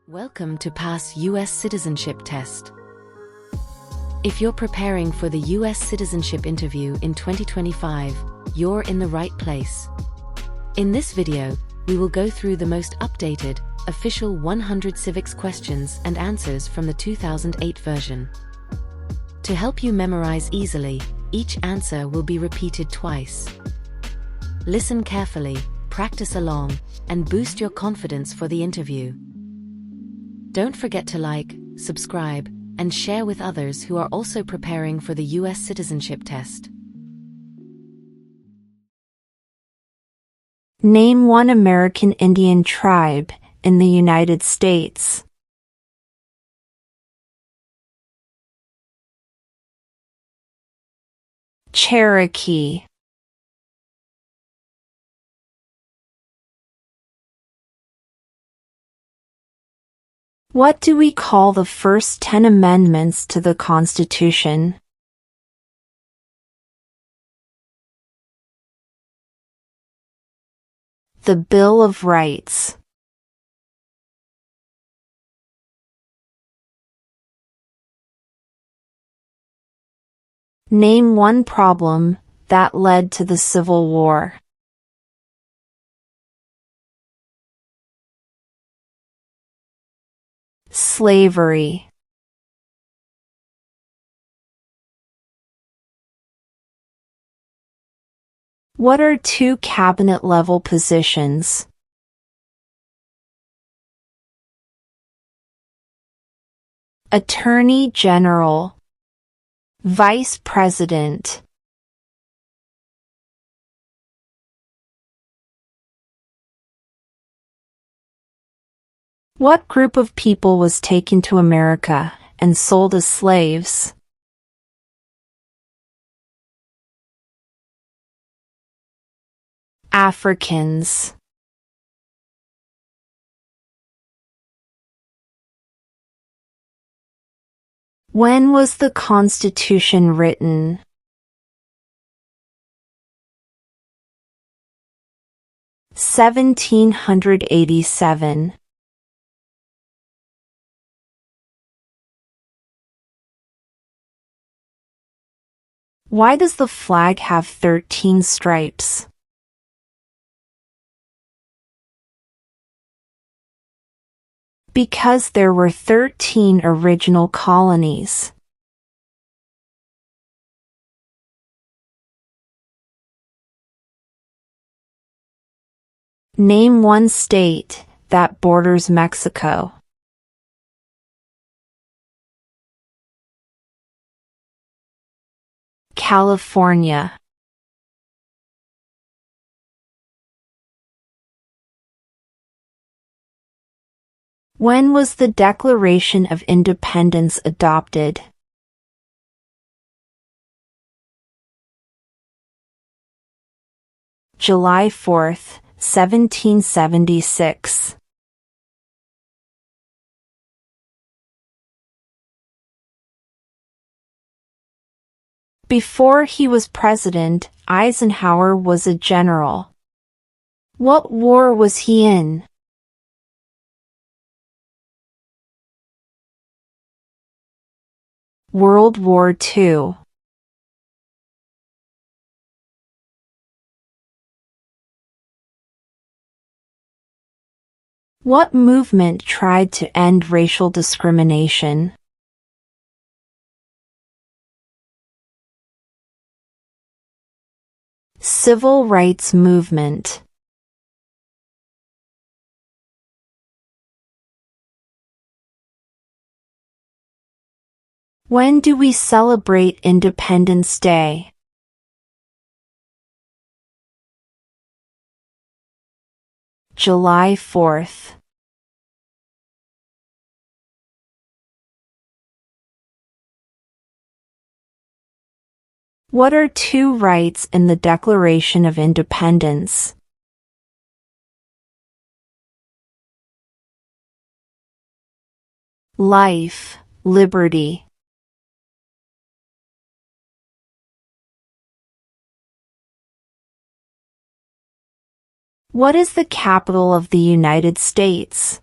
Welcome to Pass U.S. Citizenship Test. If you're preparing for the U.S. Citizenship Interview in 2025, you're in the right place. In this video, we will go through the most updated, official 100 Civics Questions and Answers from the 2008 version. To help you memorize easily, each answer will be repeated twice. Listen carefully, practice along, and boost your confidence for the interview. Don't forget to like, subscribe, and share with others who are also preparing for the U.S. Citizenship Test. Name one American Indian tribe in the United States. Cherokee. What do we call the first 10 amendments to the Constitution? The Bill of Rights. Name one problem that led to the Civil War. Slavery. What are two cabinet-level positions? Attorney General, Vice President. What group of people was taken to America and sold as slaves? Africans. When was the Constitution written? (1787). Why does the flag have 13 stripes? Because there were 13 original colonies. Name one state that borders Mexico. California. When was the Declaration of Independence adopted? July 4, 1776. Before he was president, Eisenhower was a general. What war was he in? World War II. What movement tried to end racial discrimination? Civil rights movement. When do we celebrate Independence Day? July 4th. What are two rights in the Declaration of Independence? Life, liberty. What is the capital of the United States?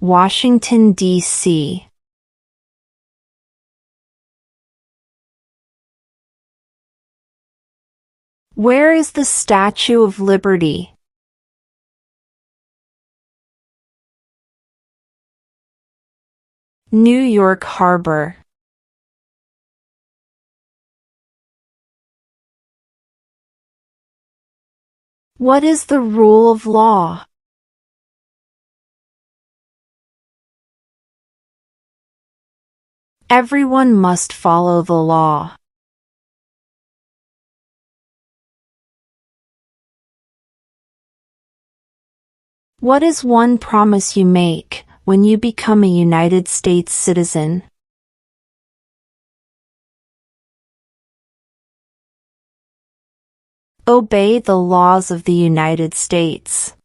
Washington, D.C. Where is the Statue of Liberty? New York Harbor. What is the rule of law? Everyone must follow the law. What is one promise you make when you become a United States citizen? Obey the laws of the United States.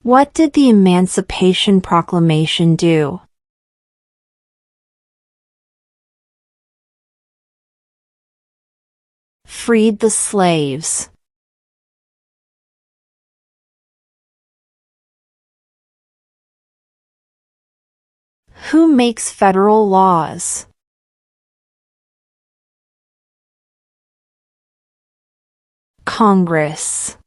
What did the Emancipation Proclamation do? Freed the slaves. Who makes federal laws? Congress.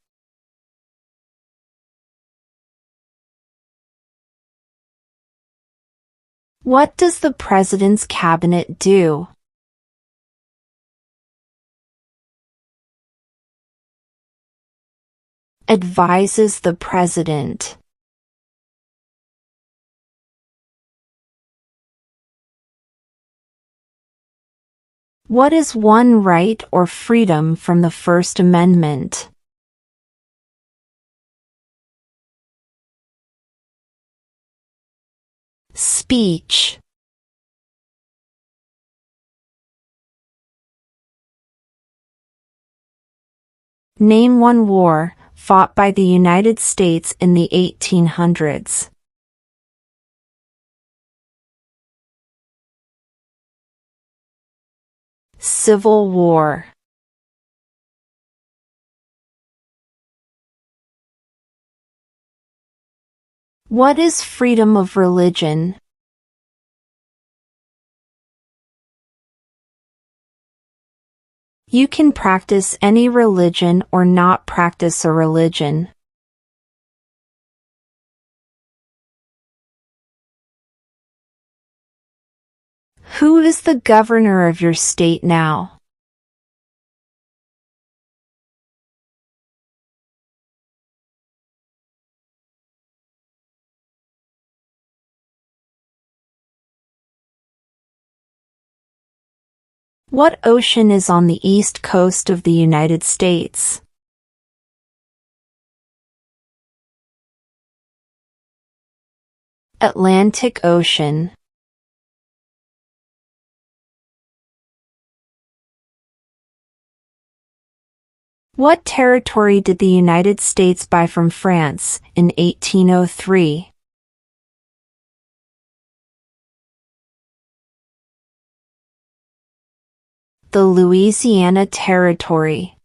What does the President's Cabinet do? Advises the President. What is one right or freedom from the First Amendment? Speech. Name one war fought by the United States in the 1800s. Civil War. What is freedom of religion? You can practice any religion or not practice a religion. Who is the governor of your state now? What ocean is on the east coast of the United States? Atlantic Ocean. What territory did the United States buy from France in 1803? The Louisiana Territory.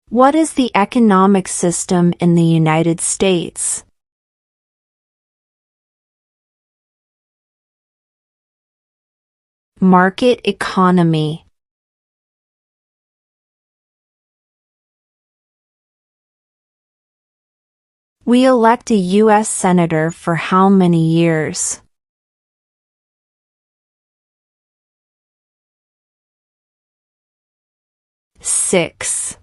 What is the economic system in the United States? Market economy. We elect a U.S. Senator for how many years? 6.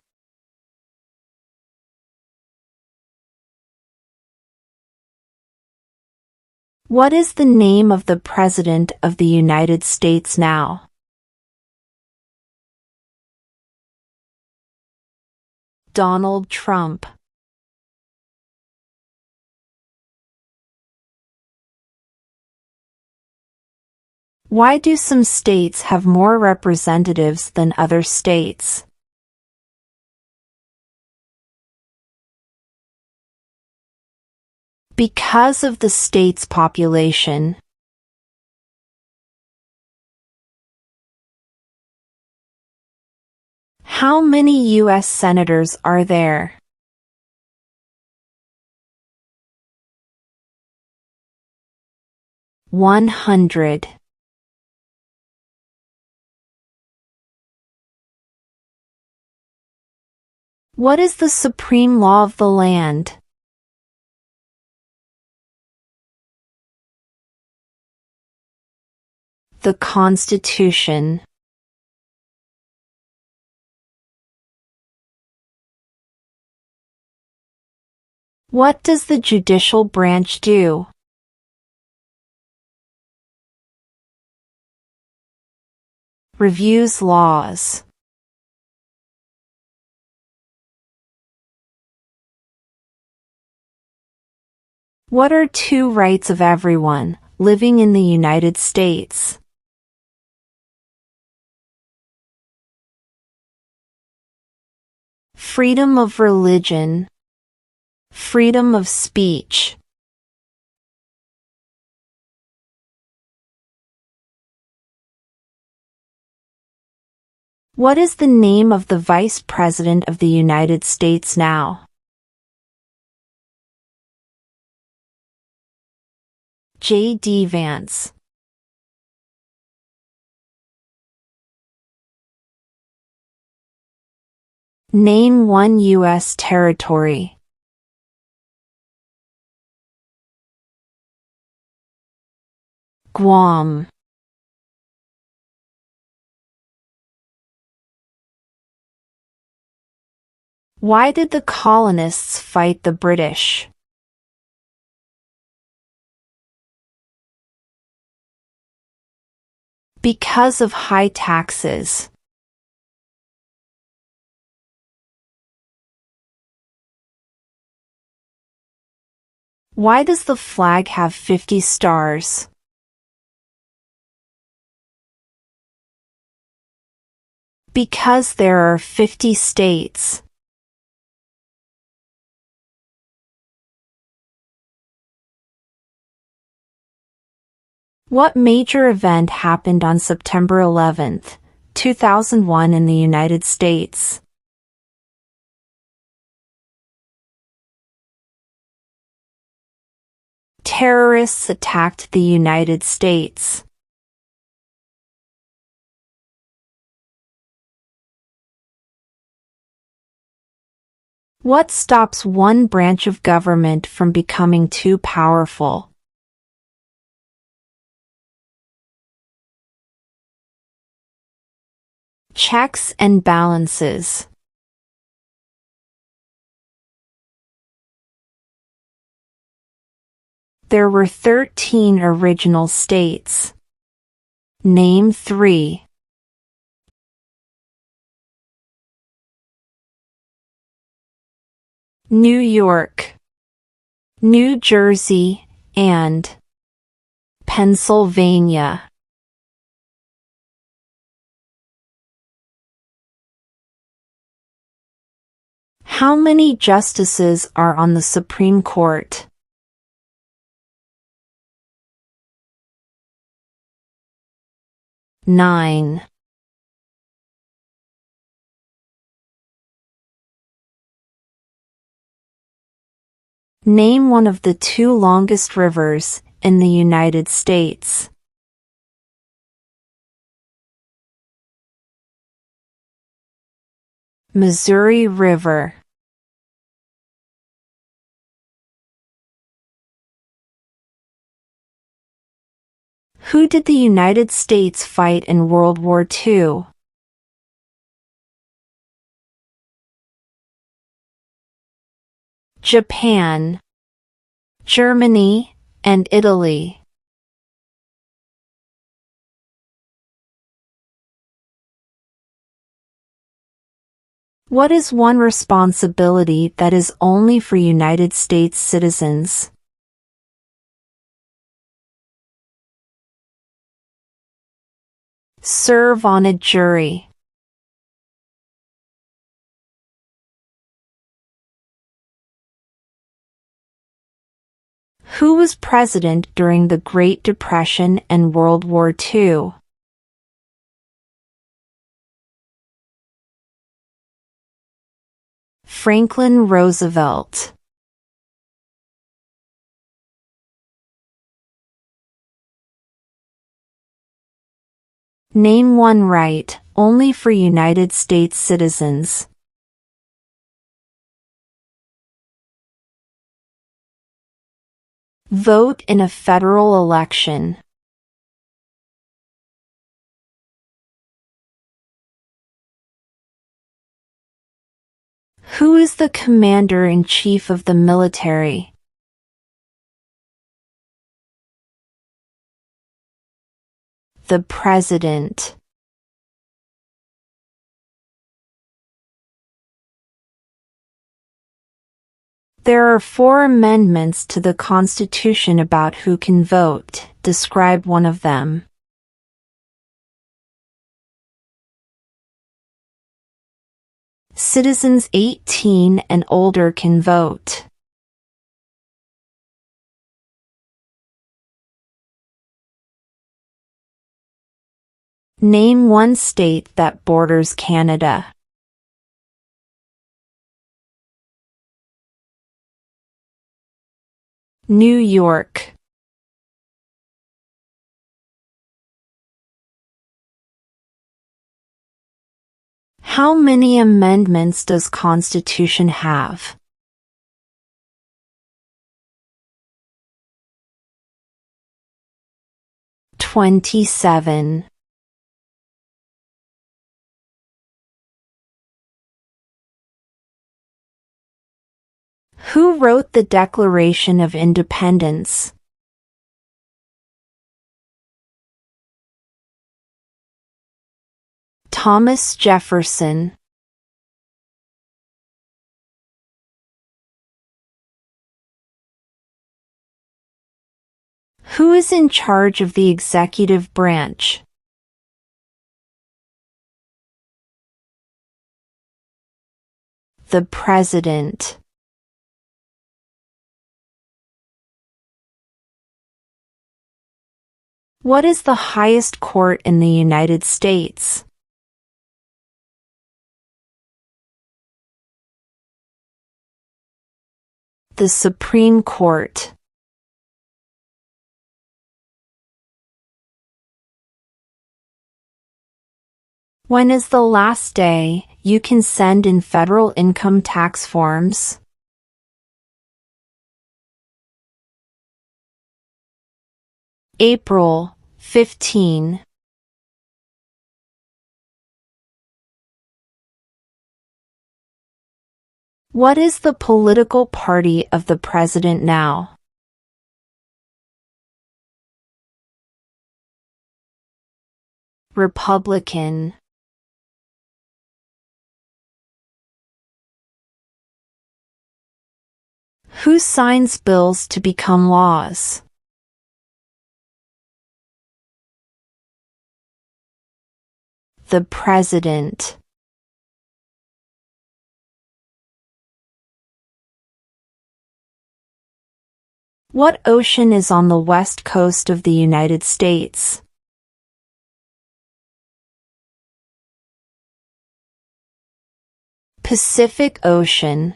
What is the name of the President of the United States now? Donald Trump. Why do some states have more representatives than other states? Because of the state's population. How many U.S. senators are there? 100. What is the supreme law of the land? The Constitution. What does the judicial branch do? Reviews laws. What are two rights of everyone living in the United States? Freedom of religion. Freedom of speech. What is the name of the Vice President of the United States now? J.D. Vance. Name one U.S. territory. Guam. Why did the colonists fight the British? Because of high taxes. Why does the flag have 50 stars? Because there are 50 states. What major event happened on September 11, 2001 in the United States? Terrorists attacked the United States. What stops one branch of government from becoming too powerful? Checks and balances. There were 13 original states. Name 3. New York, New Jersey, and Pennsylvania. How many justices are on the Supreme Court? 9. Name one of the 2 longest rivers in the United States. Missouri River. Who did the United States fight in World War II? Japan, Germany, and Italy. What is one responsibility that is only for United States citizens? Serve on a jury. Who was president during the Great Depression and World War II? Franklin Roosevelt. Name one right, only for United States citizens. Vote in a federal election. Who is the Commander-in-Chief of the military? The President. There are 4 amendments to the Constitution about who can vote. Describe one of them. Citizens 18 and older can vote. Name one state that borders Canada. New York. How many amendments does Constitution have? "27". Who wrote the Declaration of Independence? Thomas Jefferson. Who is in charge of the executive branch? The President. What is the highest court in the United States? The Supreme Court. When is the last day you can send in federal income tax forms? April 15. What is the political party of the president now? Republican. Who signs bills to become laws? The President. What ocean is on the west coast of the United States? Pacific Ocean.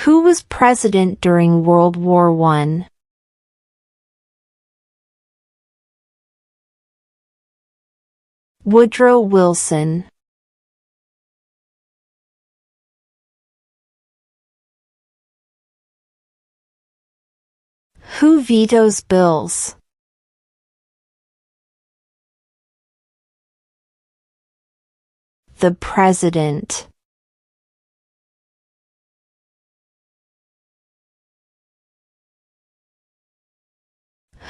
Who was president during World War I? Woodrow Wilson. Who vetoes bills? The President.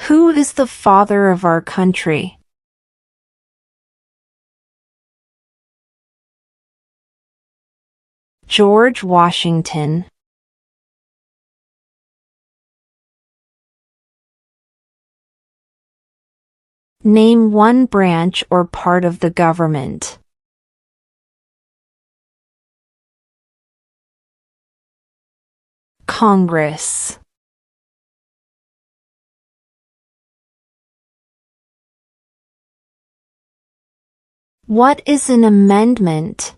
Who is the father of our country? George Washington. Name one branch or part of the government. Congress. What is an amendment?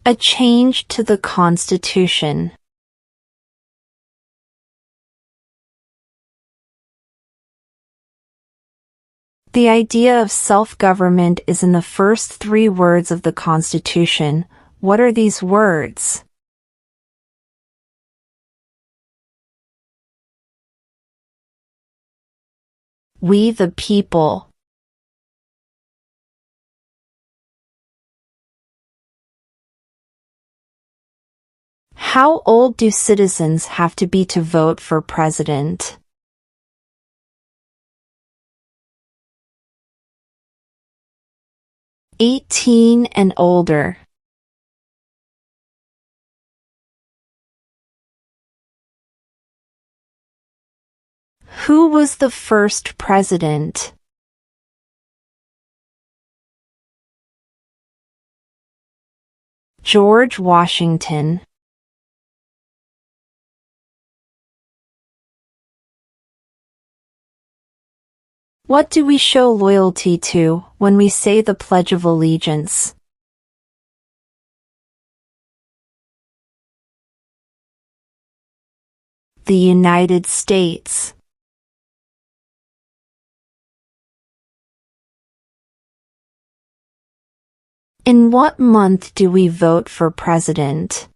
A change to the Constitution. The idea of self-government is in the first 3 words of the Constitution. What are these words? We the people. How old do citizens have to be to vote for president? "18 and older." Who was the first president? George Washington. What do we show loyalty to when we say the Pledge of Allegiance? The United States. In what month do we vote for president?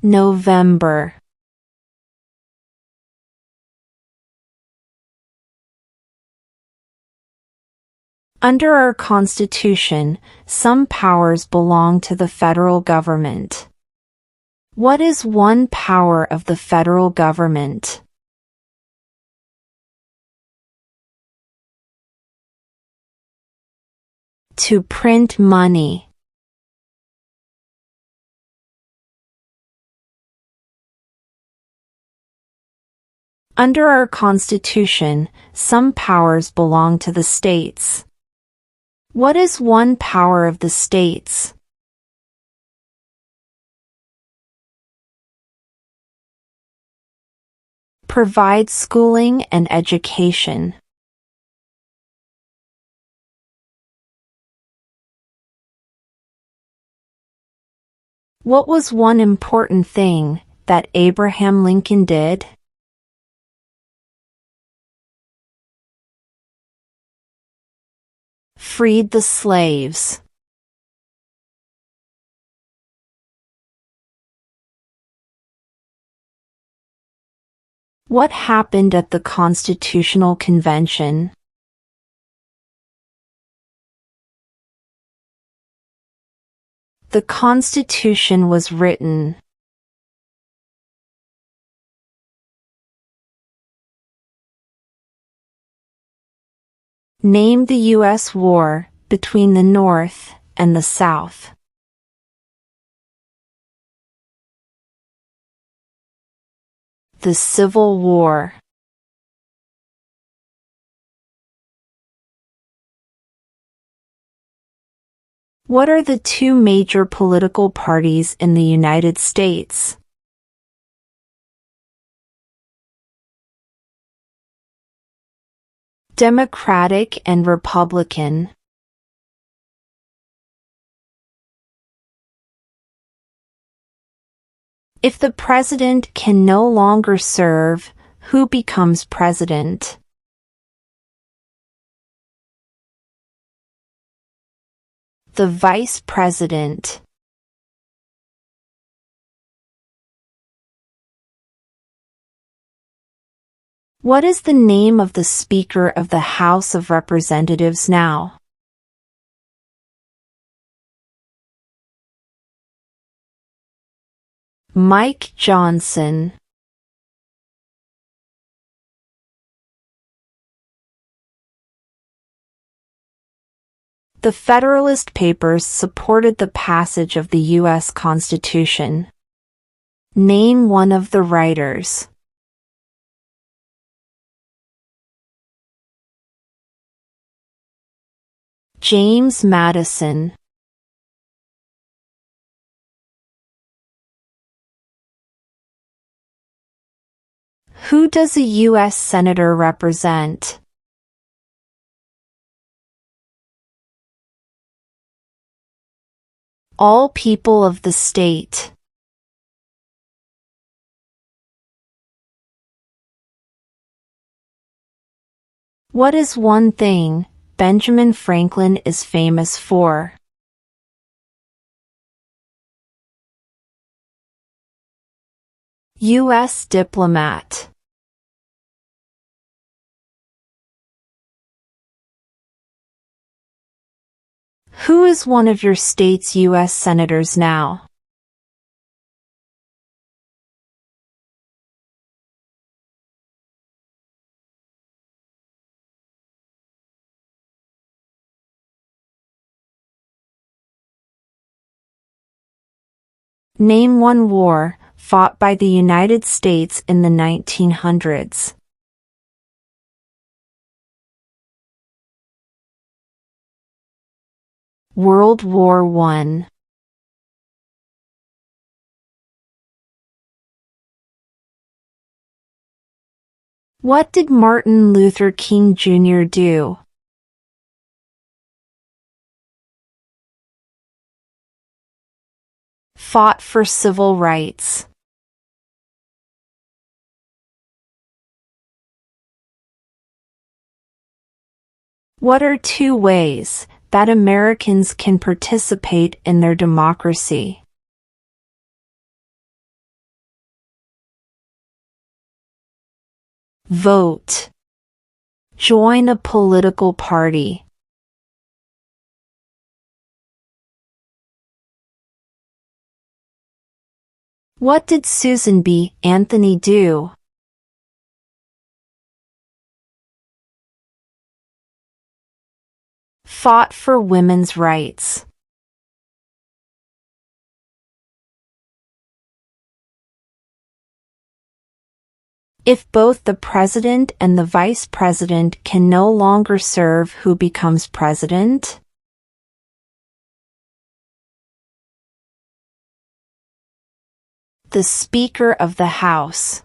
November. Under our Constitution, some powers belong to the federal government. What is one power of the federal government? To print money. Under our Constitution, some powers belong to the states. What is one power of the states? Provide schooling and education. What was one important thing that Abraham Lincoln did? Freed the slaves. What happened at the Constitutional Convention? The Constitution was written. Name the U.S. war between the North and the South. The Civil War. What are the 2 major political parties in the United States? Democratic and Republican. If the president can no longer serve, who becomes president? The vice president. What is the name of the Speaker of the House of Representatives now? Mike Johnson. The Federalist Papers supported the passage of the U.S. Constitution. Name one of the writers. James Madison. Who does a U.S. Senator represent? All people of the state. What is one thing Benjamin Franklin is famous for? U.S. diplomat. Who is one of your state's U.S. senators now? Name one war fought by the United States in the 1900s. World War I. What did Martin Luther King Jr. do? Fought for civil rights. What are two ways that Americans can participate in their democracy? Vote. Join a political party. What did Susan B. Anthony do? Fought for women's rights. If both the president and the vice president can no longer serve, who becomes president? The Speaker of the House.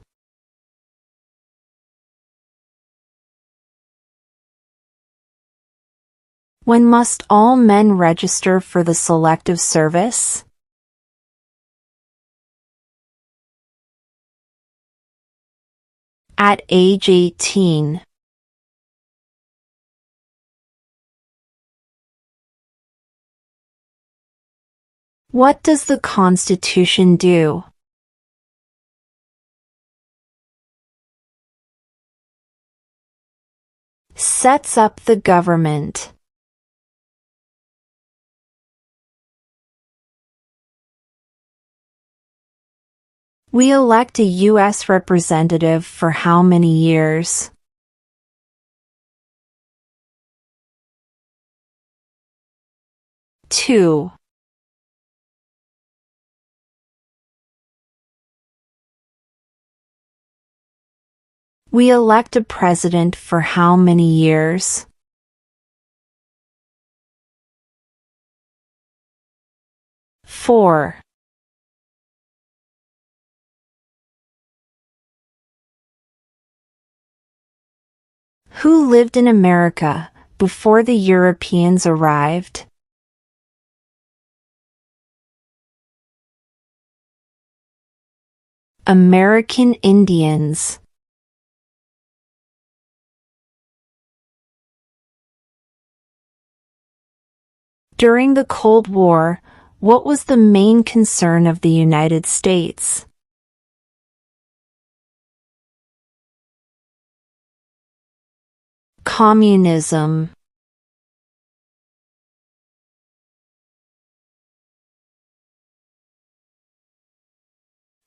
When must all men register for the Selective Service? At age 18. What does the Constitution do? Sets up the government. We elect a U.S. representative for how many years? Two. We elect a president for how many years? 4. Who lived in America before the Europeans arrived? American Indians. During the Cold War, what was the main concern of the United States? Communism.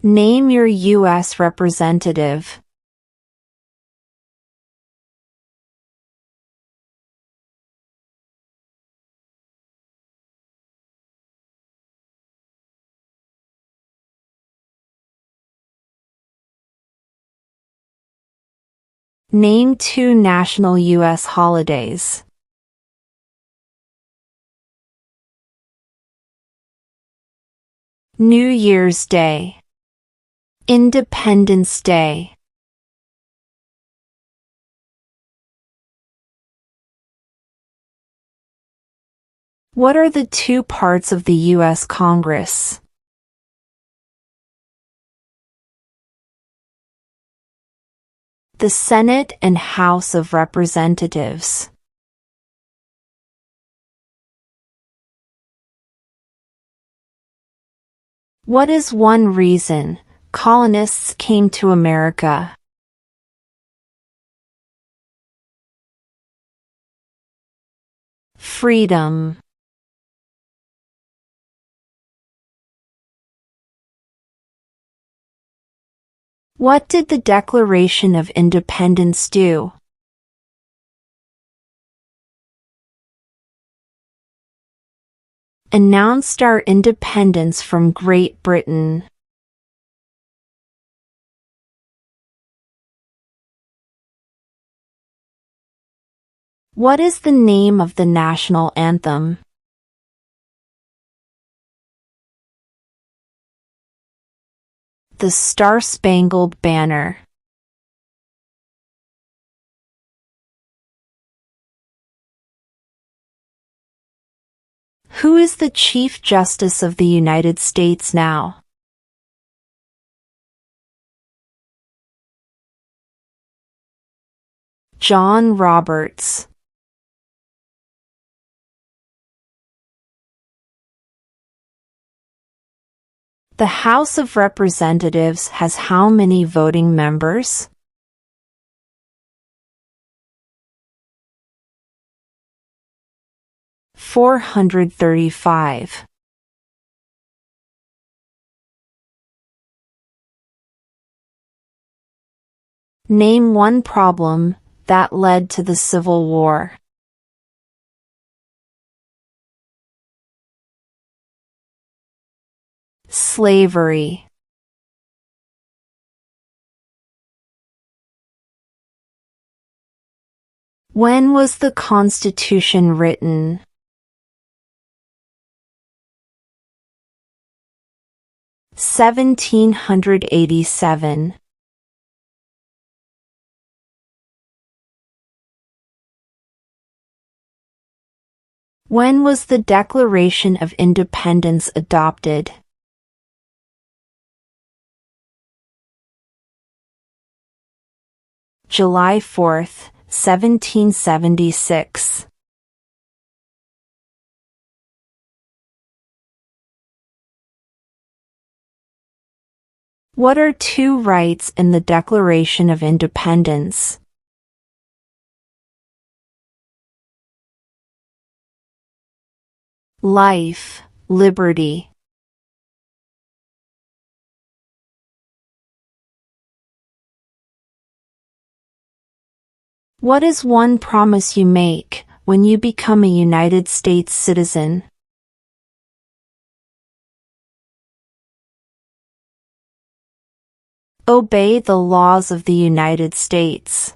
Name your U.S. representative. Name 2 national U.S. holidays. New Year's Day. Independence Day. What are the two parts of the U.S. Congress? The Senate and House of Representatives. What is one reason colonists came to America? Freedom. What did the Declaration of Independence do? Announced our independence from Great Britain. What is the name of the national anthem? The Star-Spangled Banner. Who is the Chief Justice of the United States now? John Roberts. The House of Representatives has how many voting members? $435. Name one problem that led to the Civil War. Slavery. When was the Constitution written? (1787). When was the Declaration of Independence adopted? July 4, 1776. What are two rights in the Declaration of Independence? Life, liberty. What is one promise you make when you become a United States citizen? Obey the laws of the United States.